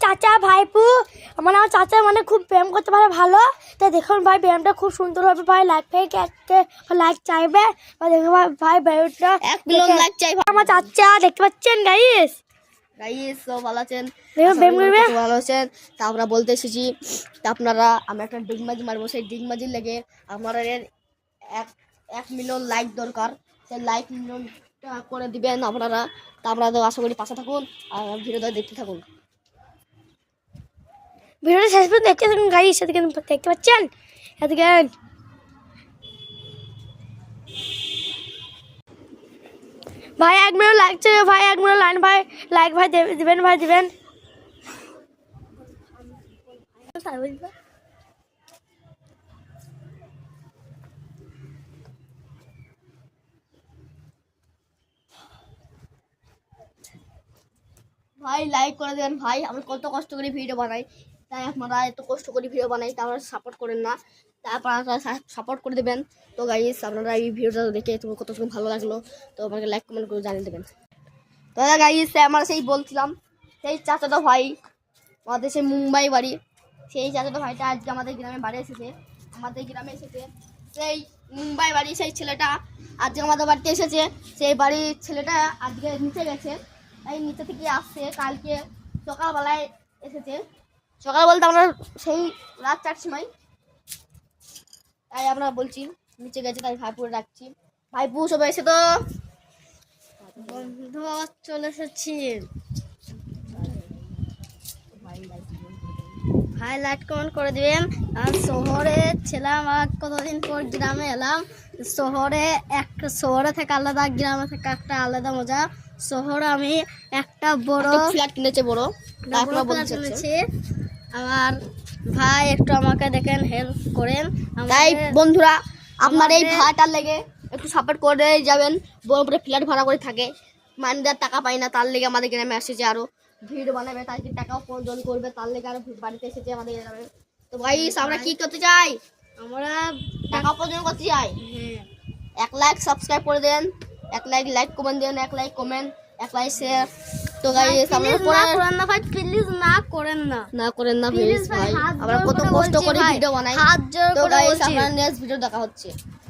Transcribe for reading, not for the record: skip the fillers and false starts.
চাচা ভাইপু আমার চাচা মানে খুব প্রেম করতে পারে ভালো। তাই দেখুন ভাই ব্যায়ামটা খুব সুন্দর হবে ভাই। লাইক চাইবে বা দেখুন ভাই ব্যায়ামটা 1 মিলিয়ন লাইক চাই আমার চাচা দেখতে পাচ্ছেন গাইস। গাইস সব ভালো আছেন, দেখুন ব্যায়াম করবে ভালো আছেন। তা আমরা বলতে এসেছি তা আপনারা আমি একটা ডিগবাজি মারবো, সেই ডিগবাজির লেগে আমার 1 মিলিয়ন লাইক দরকার। সেই লাইক মিলিয়নটা করে দিবেন আপনারা। তা আপনারা তো আশা করি পাশে থাকুন আর ভিডিওটা দেখতে থাকুন। ভিডিওটা শেষ পর্যন্ত দেখতে থাকুন গাইস। এদিকে দেখতে পাচ্ছেন, এদিকে ভাই 1 মিলিয়ন লাইক চাই ভাই, 1 মিলিয়ন লাইন ভাই লাইক ভাই দিবেন ভাই দিবেন। ভাই লাইক করে দেবেন ভাই, আমি কত কষ্ট করে ভিডিও বানাই, তাই আপনারা এত কষ্ট করে ভিডিও বানাই তা আপনারা সাপোর্ট করেন না, তাই আপনারা সাপোর্ট করে দেবেন। তো গাইস আপনারা এই ভিডিওটা দেখে তোমার কত ভালো লাগলো তো আমাকে লাইক কমেন্ট করে জানিয়ে দেবেন। তো গাইস আমরা সেই বলছিলাম সেই চাচাতো ভাই আমাদের সেই মুম্বাই বাড়ি, সেই চাচাতো ভাইটা আজকে আমাদের গ্রামে বাড়ি এসেছে, আমাদের গ্রামে এসেছে। সেই মুম্বাই বাড়ি সেই ছেলেটা আজকে আমাদের বাড়িতে এসেছে। সেই বাড়ির ছেলেটা আজকে নিচে গেছে, তাই নিচে থেকে আসছে, কালকে সকালবেলায় এসেছে। সকাল বলতে আমরা সেই রাত 4টার সময়, তাই আমরা বলছি নিচে গেছে, তাই ভাইপুরে ডাকছি। ভাইপু সবাই এসে তো বন্ধু চলে এসেছি। ভাই লাইক কমেন্ট করে দিবেন। আর শহরে ছিলাম আর কতদিন পর গ্রামে এলাম। শহরে থেকে আলাদা, গ্রামে থেকে একটা আলাদা মজা। শহরে আমি একটা বড় ফ্ল্যাট কিনেছে, বড় ফ্ল্যাট কিনেছি। আমার ভাই একটু আমাকে দেখেন হেল্প করেন। তাই বন্ধুরা আপনার এই ভাড়াটার লেগে একটু সাপোর্ট করে যাবেন। বড় ফ্ল্যাট ভাড়া করে থাকে, মানিদার টাকা পাই না, তার লেগে আমাদের গ্রামে এসেছে। আরো ভিডিও বানাবে, তাই টাকাও প্রয়োজন করবে, তার লেগে আরো বাড়িতে এসেছে আমাদের গ্রামে। তো ভাই আমরা কি করতে চাই, আমরা টাকা প্রয়োজন করতে চাই। 1 লাইক সাবস্ক্রাইব করে দেন, 1 লাইক কমেন্ট দেন, 1 লাইক কমেন্ট, 1 লাইক শেয়ার। তো গাইস আপনারা করেন না ভাই, প্লিজ না করেন না প্লিজ ভাই, আমরা কত কষ্ট করে ভিডিও বানাই। তো গাইস আপনারা নেক্সট ভিডিও দেখা হচ্ছে।